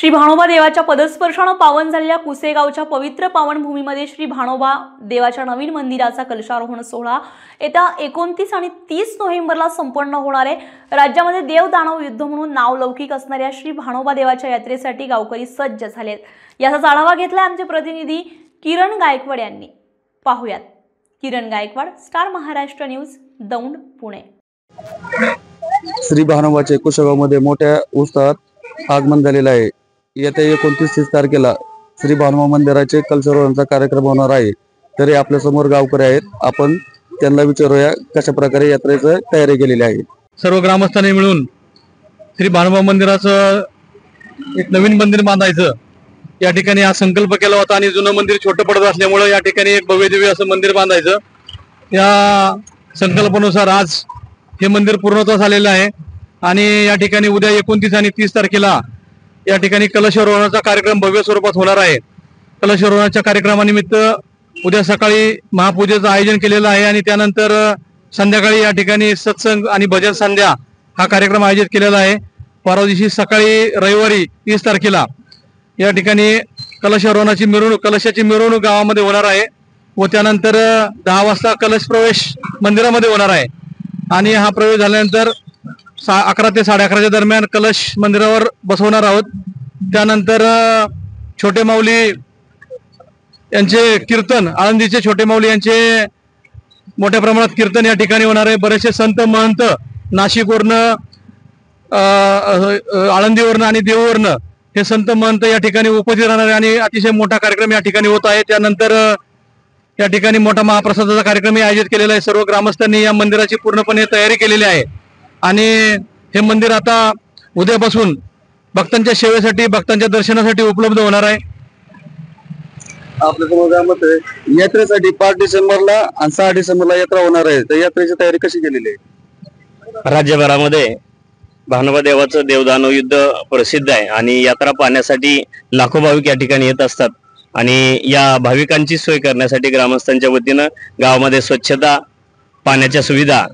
श्री भानोबा देवाच्या पदस्पर्शाने पावन झालेल्या कुसेगावच्या पवित्र पावनभूमीमध्ये श्री भानोबा देवाच्या नवीन मंदिराचा कलशारोहण सोहळा येत्या 29 आणि 30 नोव्हेंबरला संपन्न होणार आहे। राज्यामध्ये देव दानव युद्ध म्हणून नावलौकिक असणाऱ्या श्री भानोबा देवाच्या यात्रेसाठी गावकरी सज्ज झालेत। याचा आढावा घेतला आमचे प्रतिनिधी किरण गायकवाड यांनी। पाहूयात किरण गायकवाड, स्टार महाराष्ट्र न्यूज, दौंड, पुणे। श्री भानोबाच्या कुसेगावमध्ये मोठ्या उत्साहात आगमन झालेलं आहे। येत्या 29 तारखेला श्री भानोबा मंदिराचे कलशारोहणाचा कार्यक्रम होणार आहे। तरी आपल्या समोर गावकरी आहेत, आपण त्यांना विचारूया कशा प्रकारे यात्रेची तयारी केलेली आहे। सर्व ग्रामस्थांनी मिळून श्री भानोबा मंदिराचं एक नवीन मंदिर बांधायचं या ठिकाणी हा संकल्प केला होता आणि जुनं मंदिर छोटं पडत असल्यामुळे या ठिकाणी एक भव्य दिव्य असं मंदिर बांधायचं या संकल्पानुसार आज हे मंदिर पूर्णत्वास आलेलं आहे आणि या ठिकाणी उद्या 29 आणि 30 तारखेला या ठिकाणी कलशारोहणाचा कार्यक्रम भव्य स्वरूपात होणार आहे। कलशारोहणाच्या कार्यक्रमानिमित्त उद्या सकाळी महापूजेचं आयोजन केलेलं आहे आणि त्यानंतर संध्याकाळी या ठिकाणी सत्संग आणि भजन संध्या हा कार्यक्रम आयोजित केलेला आहे। परवा दिवशी सकाळी रविवारी 30 तारखेला या ठिकाणी कलशारोहणाची मिरवणूक, कलशाची मिरवणूक गावामध्ये होणार आहे व त्यानंतर 10 वाजता कलश प्रवेश मंदिरामध्ये होणार आहे आणि हा प्रवेश झाल्यानंतर 11 ते 11:30 दरम्यान कलश मंदिरावर बसवणार आहोत। त्यानंतर छोटे माऊली यांचे कीर्तन, आळंदीचे छोटे माऊली यांचे मोठ्या प्रमाणात कीर्तन या ठिकाणी होणार आहे। बरेचसे संत महंत नाशिकवरनं, आळंदीवरनं आणि देऊवरनं हे संत महंत या ठिकाणी उपस्थित राहणार आहे आणि अतिशय मोठा कार्यक्रम या ठिकाणी होत आहे। त्यानंतर या ठिकाणी मोठा महाप्रसादाचा कार्यक्रम आयोजित केलेला आहे। सर्व ग्रामस्थांनी या मंदिराची पूर्णपणे तयारी केलेली आहे आणि हे मंदिर आता उद्यापासून भक्तांच्या सेवेसाठी, भक्तांच्या दर्शनासाठी उपलब्ध होणार आहे। आपल्या समोर यात्रेसाठी 5 डिसेंबरला आणि 6 डिसेंबरला यात्रा होणार आहे, तर यात्रेची तयारी कशी केलेली आहे? राज्यभरामध्ये भानोबा देवाचं देवदानव युद्ध प्रसिद्ध आहे आणि यात्रा पाहण्यासाठी लाखो भाविक या ठिकाणी येत असतात आणि या भाविकांची सोय करण्यासाठी ग्रामस्थांच्या वतीनं गावामध्ये स्वच्छता, पाण्याच्या सुविधा,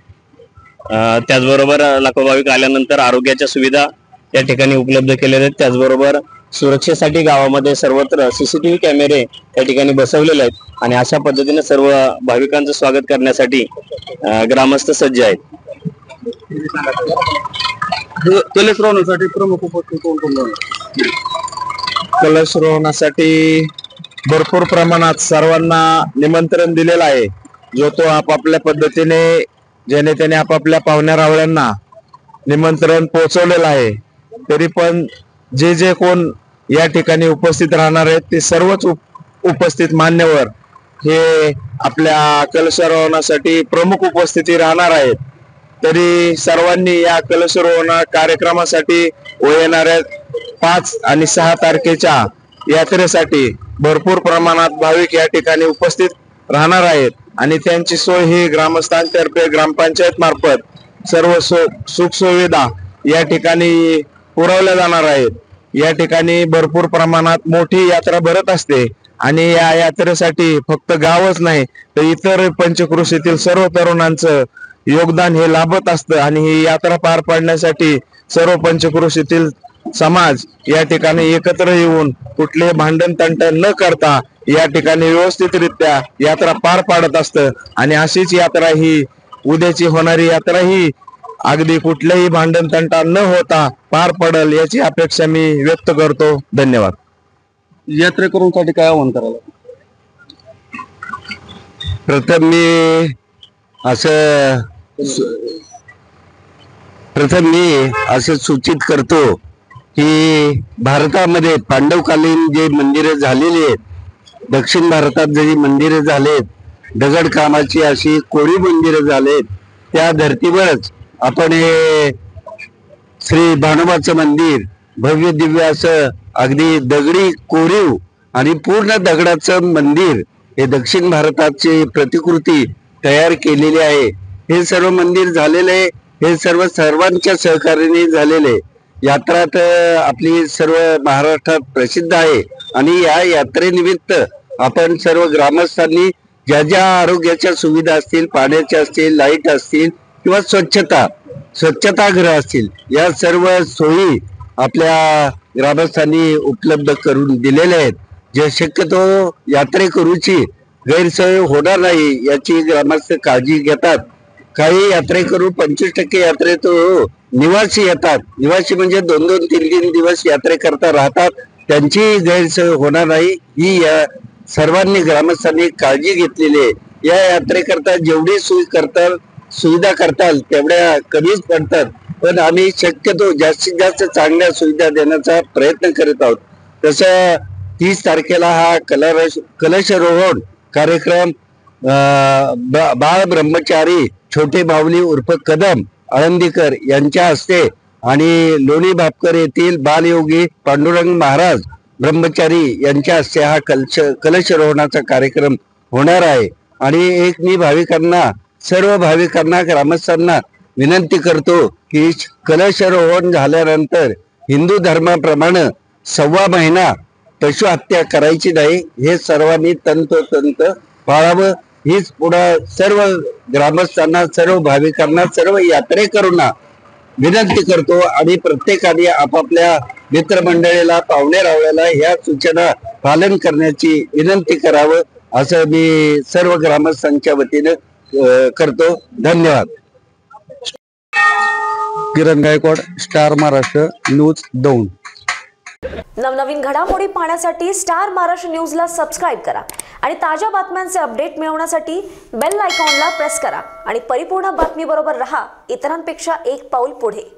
त्याचबरोबर लाखो भाविक आल्यानंतर आरोग्याच्या सुविधा या ठिकाणी उपलब्ध केलेल्या आहेत। त्याचबरोबर सुरक्षेसाठी गावामध्ये सर्वत्र CCTV कॅमेरे या ठिकाणी बसवलेले आहेत आणि अशा पद्धतीने सर्व भाविकांचं स्वागत करण्यासाठी ग्रामस्थ सज्ज आहेत। कलशारोहणासाठी प्रमुख उपस्थित कोण कोण आहे? कलशारोहणासाठी भरपूर प्रमाणात सर्वांना निमंत्रण दिलेलं आहे, जो तो आपापल्या पद्धतीने ज्याने त्याने आपापल्या पाहुण्या रावळ्यांना निमंत्रण पोहोचवलेलं आहे। तरी पण जे जे कोण या ठिकाणी उपस्थित राहणार आहेत ते सर्वच उपस्थित मान्यवर हे आपल्या कलशारोहणासाठी प्रमुख उपस्थिती राहणार आहेत। तरी सर्वांनी या कलशारोहण कार्यक्रमासाठी व येणाऱ्या 5 आणि 6 तारखेच्या यात्रेसाठी भरपूर प्रमाणात भाविक या ठिकाणी उपस्थित राहणार आहेत आणि त्यांची सोय ही ग्रामस्थांतर्फे ग्रामपंचायत मार्फत सर्व सुख सुविधा या ठिकाणी पुरवल्या जाणार आहेत। या ठिकाणी भरपूर प्रमाणात मोठी यात्रा भरत असते आणि या यात्रेसाठी फक्त गावच नाही तर इतर पंचक्रोशीतील सर्व तरुणांचं योगदान हे लाभत असतं आणि ही यात्रा पार पाडण्यासाठी सर्व पंचक्रोशीतील समाज या ठिकाणी एकत्र येऊन कुठले भांडण तंटण न करता या ठिकाणी व्यवस्थितरित्या यात्रा पार पाडत असतं आणि अशीच यात्रा ही उद्याची होणारी यात्रा ही अगदी कुठल्याही भांडण तंटा न होता पार पडेल याची अपेक्षा मी व्यक्त करतो। धन्यवाद। यात्रेकरूंसाठी काय आव्हान कराल? प्रथम मी असं सूचित करतो की भारतामध्ये पांडवकालीन जे मंदिरे झालेली आहेत, दक्षिण भारतात जी मंदिरे झालेत, दगड कामाची अशी कोरी मंदिरे झालेत, त्या धर्तीवरच आपण हे श्री भानोबाचं मंदिर भव्य दिव्य असं अगदी दगडी कोरीव आणि पूर्ण दगडाचं मंदिर हे दक्षिण भारताची प्रतिकृती तयार केलेली आहे। हे सर्व मंदिर झालेले हे सर्वांच्या सहकार्याने झालेले। यात्रा तर आपली सर्व महाराष्ट्रात प्रसिद्ध आहे आणि या यात्रेनिमित्त आपण सर्व ग्रामस्थांनी ज्या ज्या आरोग्याच्या सुविधा असतील, पाण्याच्या असतील, लाईट असतील किंवा स्वच्छतागृह असतील, या सर्व सोयी आपल्या ग्रामस्थांनी उपलब्ध करून दिलेले आहेत, जे शक्यतो यात्रेकरूची गैरसोय होणार नाही याची ग्रामस्थ काळजी घेतात. काही यात्रेकरू 25% यात्रेतून निवासी येतात. निवासी म्हणजे 2-2, 3-3 दिवस यात्रेकरता राहतात. त्यांची गैरसोय होणार नाही ही या सर्वांनी ग्रामस्थांनी काळजी घेतलेली आहे. या यात्रेकरता जेवढी सुविधा करताल तेवढ्या कमीच पडतात, पण आम्ही शक्यतो जास्तीत जास्त चांगल्या सुविधा देण्याचा प्रयत्न करत आहोत. तसं 30 तारखेला हा कलशारोहण कार्यक्रम बाळ ब्रह्मचारी छोटे माऊली उर्फ कदम आळंदीकर यांच्या हस्ते आणि लोणी भापकर येथील बालयोगी पांडुरंग महाराज ब्रह्मचारी यांच्या हस्ते हा कलशारोहणाचा कार्यक्रम होणार आहे. आणि मी सर्व भाविकांना ग्रामस्थांना विनंती करतो की कलशारोहण झाल्यानंतर हिंदू धर्माप्रमाणे 1.25 महिना पशु हत्या करायची नाही, हे सर्वांनी तंतोतंत पाळावं. हीच पुढे सर्व ग्रामस्थांना, सर्व भाविकांना, सर्व यात्रेकरूंना विनंती करतो. आणि प्रत्येकाने आपापल्या मित्रमंडळीला, पाहुणे रावळ्याला ह्या सूचना पालन करण्याची विनंती करावं असं मी सर्व ग्रामस्थांच्या वतीने करतो. धन्यवाद. किरण गायकवाड, स्टार महाराष्ट्र न्यूज, दौंड. नवनवीन घडामोडी पाहण्यासाठी स्टार महाराष्ट्र न्यूजला सबस्क्राईब करा आणि ताज्या बातम्यांचे अपडेट मिळवण्यासाठी बेल आयकॉनला प्रेस करा आणि परिपूर्ण बातमीबरोबर रहा, इतरांपेक्षा एक पाऊल पुढे.